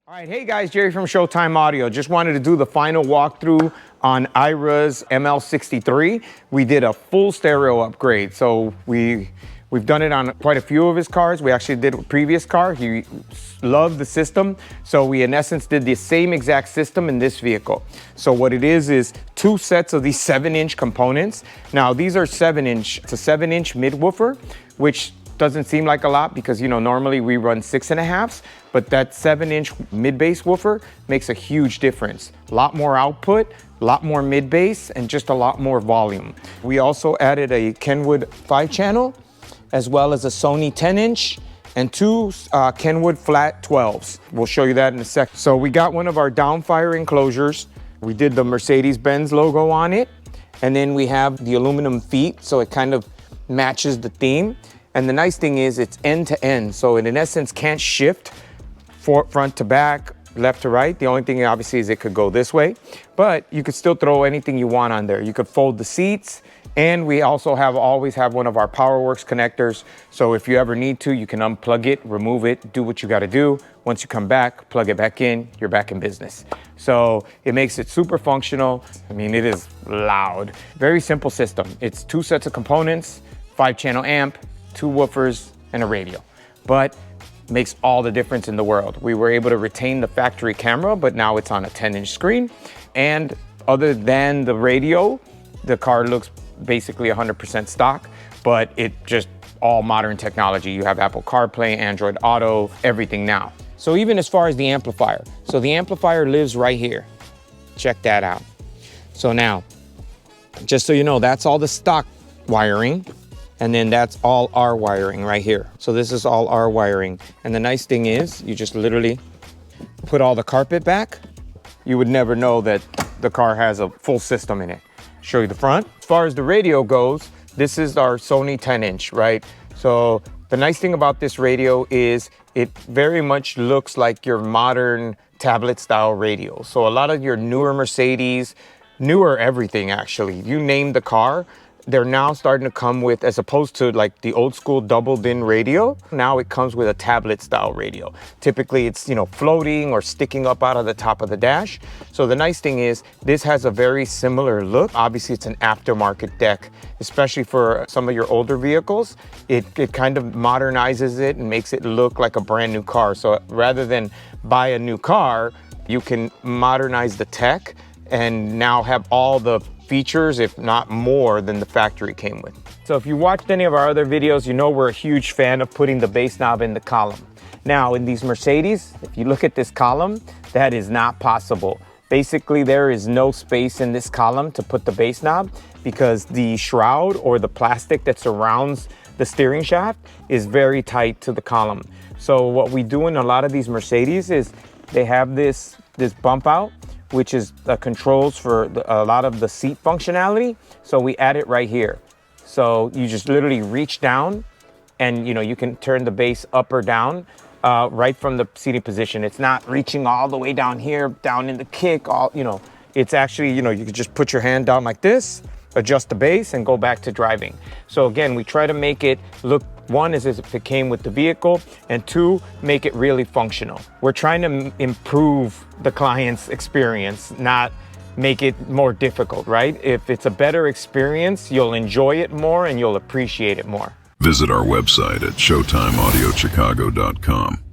All right, hey guys, Jerry from Showtime Audio. Just wanted to do the final walkthrough on Ira's ML63. We did a full stereo upgrade, so we've done it on quite a few of his cars. We actually did a previous car. He loved the system, so we in essence did the same exact system in this vehicle. So what it is two sets of these 7-inch components. Now these are 7-inch. It's a 7-inch mid-woofer, which doesn't seem like a lot because, you know, normally we run 6.5s, but that 7-inch mid-bass woofer makes a huge difference. A lot more output, a lot more mid-bass, and just a lot more volume. We also added a Kenwood 5-channel, as well as a Sony 10-inch, and two Kenwood flat 12s. We'll show you that in a sec. So we got one of our downfire enclosures. We did the Mercedes-Benz logo on it, and then we have the aluminum feet, so it kind of matches the theme. And the nice thing is it's end to end, so it in essence can't shift front to back, left to right. The only thing obviously is it could go this way, but you could still throw anything you want on there. You could fold the seats, and we also always have one of our PowerWorks connectors. So if you ever need to, you can unplug it, remove it, do what you got to do. Once you come back, plug it back in, you're back in business. So it makes it super functional. I mean, it is loud. Very simple system. It's two sets of components, 5-channel amp, 2 woofers, and a radio, but makes all the difference in the world. We were able to retain the factory camera, but now it's on a 10-inch screen. And other than the radio, the car looks basically 100% stock, but it just all modern technology. You have Apple CarPlay, Android Auto, everything now. So even as far as the amplifier, so the amplifier lives right here. Check that out. So now, just so you know, that's all the stock wiring. And then that's all our wiring right here. So this is all our wiring. And the nice thing is you just literally put all the carpet back. You would never know that the car has a full system in it. Show you the front. As far as the radio goes, this is our Sony 10-inch, right? So the nice thing about this radio is it very much looks like your modern tablet style radio. So a lot of your newer Mercedes, newer everything actually, you name the car, they're now starting to come with, as opposed to like the old school double DIN radio, now it comes with a tablet style radio. Typically it's, you know, floating or sticking up out of the top of the dash. So the nice thing is this has a very similar look. Obviously it's an aftermarket deck, especially for some of your older vehicles. It kind of modernizes it and makes it look like a brand new car. So rather than buy a new car, you can modernize the tech and now have all the features, if not more, than the factory came with. So if you watched any of our other videos, you know we're a huge fan of putting the bass knob in the column. Now in these Mercedes, if you look at this column, that is not possible. Basically, there is no space in this column to put the bass knob because the shroud or the plastic that surrounds the steering shaft is very tight to the column. So what we do in a lot of these Mercedes is they have this bump out, which is the controls for a lot of the seat functionality. So we add it right here. So you just literally reach down and, you know, you can turn the bass up or down right from the seating position. It's not reaching all the way down here, down in the kick, it's actually, you know, you can just put your hand down like this, adjust the bass and go back to driving. So again, we try to make it look, one is as if it came with the vehicle, and two, make it really functional. We're trying to improve the client's experience, not make it more difficult, right? If it's a better experience, you'll enjoy it more and you'll appreciate it more. Visit our website at showtimeaudiochicago.com.